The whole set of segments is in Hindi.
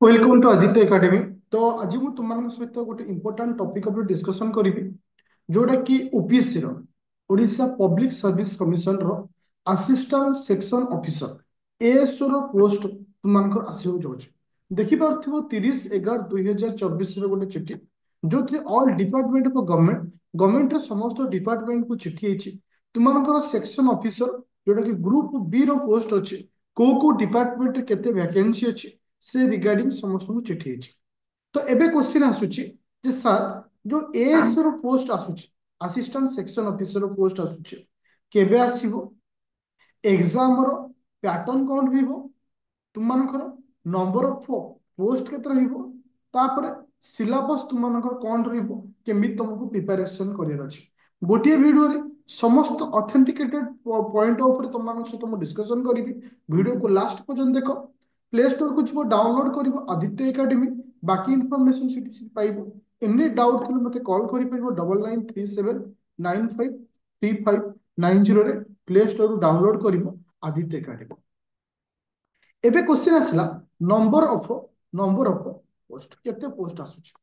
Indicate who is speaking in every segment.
Speaker 1: Welcome to Aditya academy. तो आज मुझे तुम सहित गोटे इंपोर्टाट टॉपिक उपर डिस्कशन करी जोटा कि OPSC Odisha public service commission रो असिस्टेंट सेक्शन ऑफिसर एएसओ रो पोस्ट तुम आसो जाऊँ देखिपो 30/11/2024 गोटे चिठी जो थी ऑल डिपार्टमेंट ऑफ गवर्नमेंट समस्त डिपार्टमेंट को चिठी तुम सेक्शन ऑफिसर जोटा कि ग्रुप बी रो पोस्ट अच्छी को डिपार्टमेंट केते वैकेंसी अच्छी से रिगार्डिंग समस्त को चिठी है। तो एबे क्वेश्चन आसुची जे सर जो एएस रो पोस्ट आसुची असिस्टेंट सेक्शन ऑफिसर रो पोस्ट आसुची केबे आसीबो एग्जाम रो पैटर्न कोन रहइबो तुमମାନଙ୍କର नंबर ऑफ पोस्ट केते रहइबो तापर सिलेबस तुमମାନଙ୍କର कोन रहइबो केमि तुमको प्रिपरेशन करियर अछि गोटिए वीडियो रे समस्त ऑथेंटिकेटेड पॉइंट ऊपर तुमମାନଙ୍କ सहित ମୁଁ डिस्कशन करिवि वीडियो को लास्ट पर्यंत देखो प्ले स्टोर को जो डाउनलोड कर आदित्य एकेडमी बाकी इनफॉरमेशन सीटी पाइबो एनी डाउट थी मत कॉल कर 9937953590 रे प्ले स्टोर डाउनलोड कर आदित्य एकेडमी। एबे क्वेश्चन आसला नंबर ऑफ पोस्ट केते पोस्ट आसुची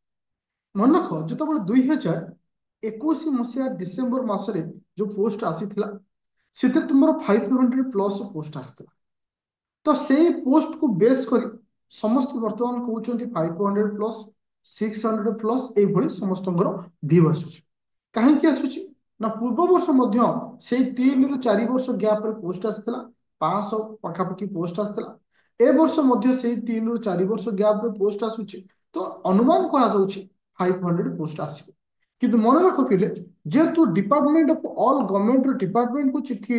Speaker 1: मन रख जो 2021 मसीहा डिसेम्बर मासरे जो पोस्ट आसीथिला से तुम 500 प्लस पोस्ट आसला तो से पोस्ट को बेस कर समस्त वर्तमान कहते 500 प्लस 600 प्लस ये समस्त भ्यू आसूची कहीं आसूची ना पूर्व वर्ष से 3 ରୁ 4 वर्ष गैप पोस्ट आसाला 500 पाखापाखि पोस्ट आसाला ए वर्ष से 3 ରୁ 4 वर्ष गैप पोस्ट आसूची तो अनुमान करा 500 पोस्ट आसो किंतु मन रख पिले जेहेतु department of all government department को चिट्ठी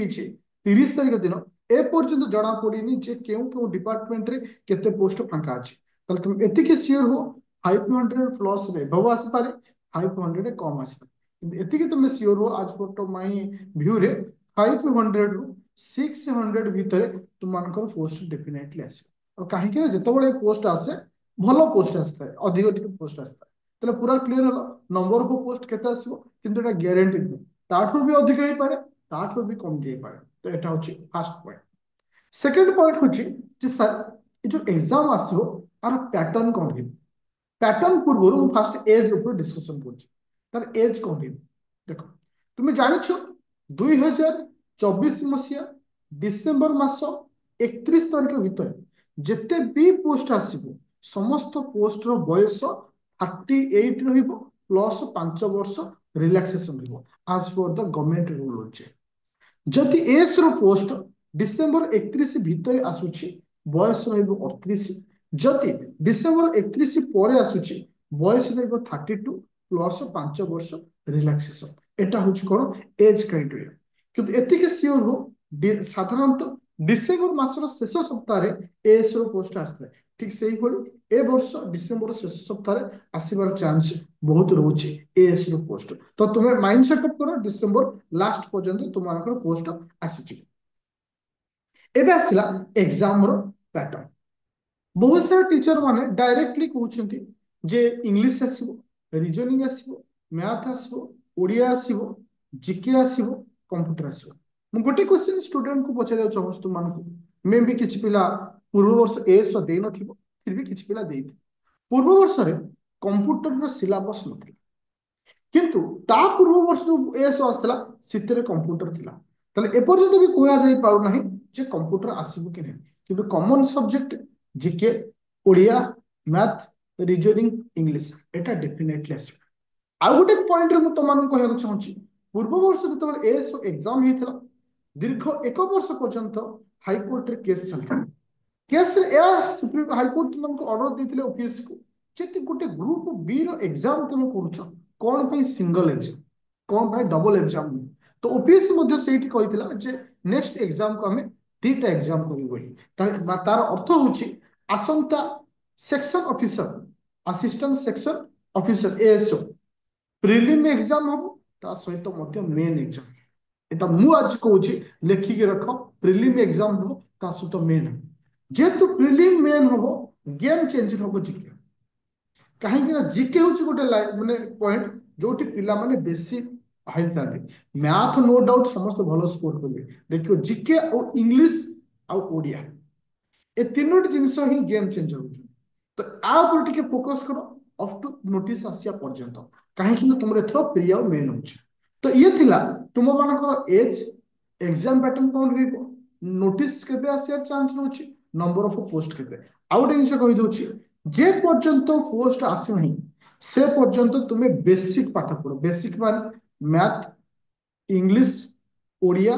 Speaker 1: 30 तारीख दिन ए पर्यंत जना पड़नी जे केउ केउ डिपार्टमेंट रे केते पोस्ट फांका अछि तले तुम एतिके सियोर हो 500 प्लस रे भव आसी पारे 500 कम आसी पारे किंतु एतिके तुम सियोर हो आज फोटो माय व्यू रे 500 रु 600 भितर तुमनकर पोस्ट डेफिनेटली आसी और काहे कि जेतबेले पोस्ट आसे भलो पोस्ट आस्ता है अधिक अधिक पोस्ट आस्ता है तले पूरा clear hello number of post केते आसीबो किंतु एटा ग्यारंटीड नहीं ताठो भी अधिक होई पारे ताठो भी कम जाई पारे तो एटा होची फर्स्ट पॉइंट। सेकेंड पॉइंट होची जे सर ये जो एग्जाम आसीबो आर पैटर्न कोन हि पैटर्न पूर्व मु फर्स्ट एज ऊपर डिस्कशन करछि तार एज कोन हि देखो तुम जानिछो 2024 मसिया डिसेंबर मास 31 तारिख भीतर जेते भी पोस्ट आसीबो समस्त पोस्ट रो बयस 38 रहिबो प्लस 5 वर्ष रिलैक्सेशन रहिबो आज पर द गवर्नमेंट रूल होचे जदि एस रो पोस्ट डिसेंबर 31 भितर आसुची बयस रहिबो 38 जदि डिसेंबर 31 परे आसुची बयस रहिबो 32 प्लस 5 वर्ष रिलैक्सेशन एटा होची कोन एज क्राइटेरिया किंतु एतिके सियोर हो साधारणतः डिसेंबर मासर शेष सप्ताह रे एस रो पोस्ट आस्ते ठीक से ही ए वर्ष डिसेंबर शेष सप्ताह आसबार चांस बहुत रोचे एएस रो पोस्ट तो तुम्हें माइंड सेटअप करो डिसेंबर लास्ट पर्यंत तुम पोस्ट आसी एबे आसला एग्जाम रो पैटर्न बहुत सारा टीचर माने डायरेक्टली कहउछंती जे इंग्लिश आसीबो रीजनिंग आसीबो मैथ आसीबो ओडिया आसीबो जीके आसीबो कंप्यूटर आसीबो मु गोटे क्वेश्चन स्टूडेंट को पचारे चाहूँ तुम मानकु मे भी किछि पिला पूर्व वर्ष एएस दे नथिबो फिर भी किछि पिला देइथि पूर्व वर्ष रे कंप्यूटर रो सिलेबस नथिला किंतु ता पूर्व वर्ष जो एएस आसला सितरे कंप्यूटर थिला तले ए पर्यंत भी कोया जाई पाउ नाही जे कंप्यूटर आसीबो कि नहीं किंतु common subject GK Odia math reasoning English एटा डेफिनेटली आसीबो आ गोटे पॉइंट रे मु तमान कहया चाहूची पूर्व वर्ष जतबे एएस एग्जाम हेतला दीर्घ 1 वर्ष पर्यंत हाईकोर्ट रे केस चलता केस या सुप्रीम हाईकोर्ट तुमको ऑर्डर देथिले ओपीएससी को जे गोटे ग्रुप बी रो एग्जाम तुम करूछ कोन पे सिंगल एग्जाम कोन पे डबल एग्जाम तो ओपीएससी मध्ये सेठी कहितला जे नेक्स्ट एग्जाम को हमें तीटा एग्जाम करी बोली तार अर्थ होची आसंता section officer assistant section officer ASO prelim exam हबो ता सहित मध्ये मेन एग्जाम एटा मु आज कहूची लेखि के रख प्रिलिम एग्जाम हबो ता सहित मेन जेतु प्रिलिम मेन हबो गेम चेंजर हबो जीके कहीं ना जीके होची गोटे माने पॉइंट जोटी पिला माने बेसी हाई था मैथ नो डाउट समस्त भलो स्कोर करेंगे देखियो जीके और इंग्लिश और ओडिया ए तीनोटी जिनस ही गेम चेंजर हो तो आ ऊपर टिके फोकस करो अप टू नोटिस आसिया पर्यंत कहीं तुम एथर प्रिय और मेन हो। तो ये थिला तुम मानकर एज एग्जाम पैटर्न कौन रहिबो नोटिस केबे आसिया चांस रहउछि नंबर ऑफ पोस्ट केबे आउ गोटे जिनस कहि दउछि जे पर्यंत पोस्ट आसी नहीं से पर्यंत तुम्हें बेसिक पाठ पढ़ो बेसिक मान math English Odia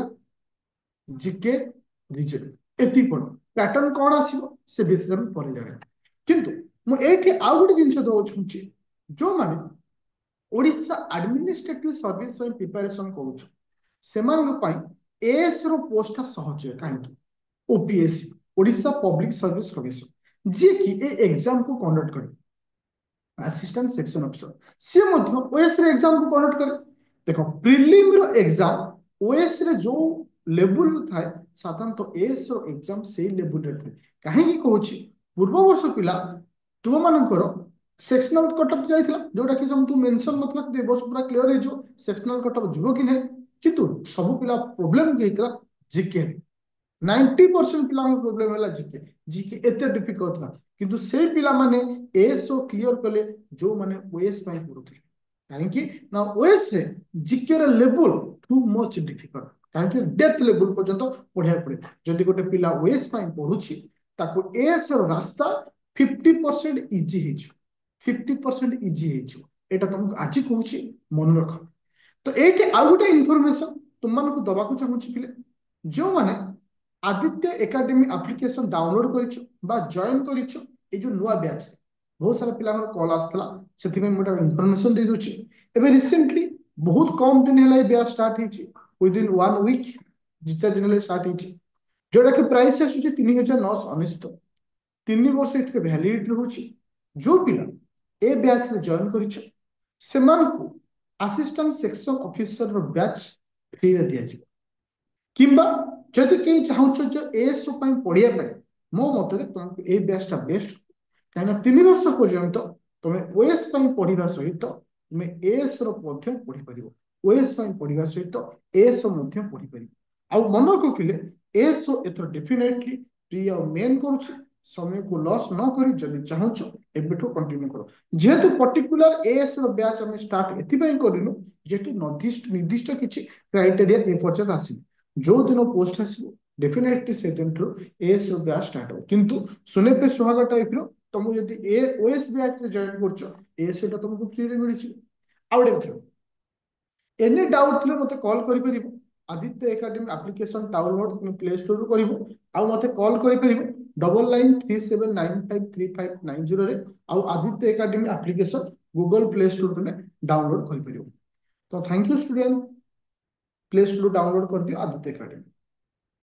Speaker 1: GK reasoning एति पढ़ो पैटर्न कौन आसीबो से विषय में पढ़ी जाने किंतु मु एठी आउ गोटे जिनस दउछि जो माने ओडिशा एडमिनिस्ट्रेटिव सर्विस ପାଇଁ प्रिपरेशन करूछ सेमान ପାଇଁ एएस रो पोस्ट सहज कहीं OPSC Odisha public service commission जी की ए एग्जाम को कंडक्ट करे असिस्टेंट सेक्शन ऑफिसर सी मध्य ओएस रे एग्जाम को कंडक्ट करे देखो प्रीलिम रो एग्जाम ओएस रे जो लेवल थाए साधारणतः एएस रो एग्जाम से लेवल रे थाए कहीं कहूची पूर्व वर्ष पिला तुम मानकर सेक्शनल कटअप जाइथिला जोटा कि तुम मेंशन नथला कि वर्ष पूरा क्लियर हे जो सेक्शनल कटअप जीवो कि नहीं किंतु सब पिला प्रॉब्लम के हितला जीके 90% पिला प्रॉब्लम है जीके जीके एते डिफिकल्ट था किंतु से पिला माने एएसओ क्लियर कले जो माने ओएस पाई पढुथि काहे कि ना ओएस रे जीके रे लेवल टू मच डिफिकल्ट काहे कि डेप्थ लेवल पर्यंत पढिया पड़े जदि गोटे पिला ओएस पाई पढुछि ताको एएस रो रास्ता 50% इजी हे 50% इजी हे एटा तुमको आज कहूछि मन रख तो एठी आ गोटे इन्फॉर्मेशन तुम मानको दबा को चाहूछि पिले जो माने आदित्य एकेडमी एप्लिकेशन डाउनलोड करिछो बा जॉइन करिछो ए जो नुआ बैच बहुत सारा पिला कॉल आसला सेति में मोटा इन्फॉर्मेशन दे दोछि एबे रिसेंटली बहुत कम दिन हैला बैच स्टार्ट हिची विद इन 1 वीक जिचा दिन ले स्टार्ट हिची जोटा कि प्राइस आसुछि 3999 3 वर्ष इतके वैलिडिटी रहउछि जो पिला ए बैच रे जॉइन करिछो सेमान को असिस्टेंट सेक्शन ऑफिसर रो बैच फ्री रे दिया जिवो किंबा जदि कहीं चाहूच जो एएसओ पढ़िया मो मत तुमको ए बैचटा बेस्ट कहीं 3 वर्ष पर्यंत तुम ओएस पढ़ा सहित तुम एएस पढ़ी पार ओएस पढ़ा सहित एएसओ पढ़ी पार आउ मन रखिले एएसओ एथर डेफिनेटली प्रिय और मेन करुच्ची समय को लॉस न करी जदि चाहूच एबेठू कंटिन्यू करो जेहेतु पर्टिकुलर एएस बैच आम स्टार्ट एथिपाई करिनु जेहेतु निर्दिष्ट किछि क्राइटेरिया ए पर्यंत आसी जो दिन पोस्ट आसो डेफिनेटली से दिन एएस बैच स्टार्ट हो किंतु सुने पे सुहागा टाइप रो तुम जदि ए ओएस बैच रे जॉइन करछो एएस टा तुमको फ्री रे मिलिछि आउडे थ्रो एनी डाउट थिले मते कॉल करि परिबो आदित्य एकेडमी एप्लिकेशन डाउनलोड तुम प्ले स्टोर रो करिवो आ मते कॉल करि परिबो 9937953590 रे आ Aditya academy application Google play store में डाउनलोड करि परिबो तो thank you student play store download कर दियो आदित्य एकेडमी।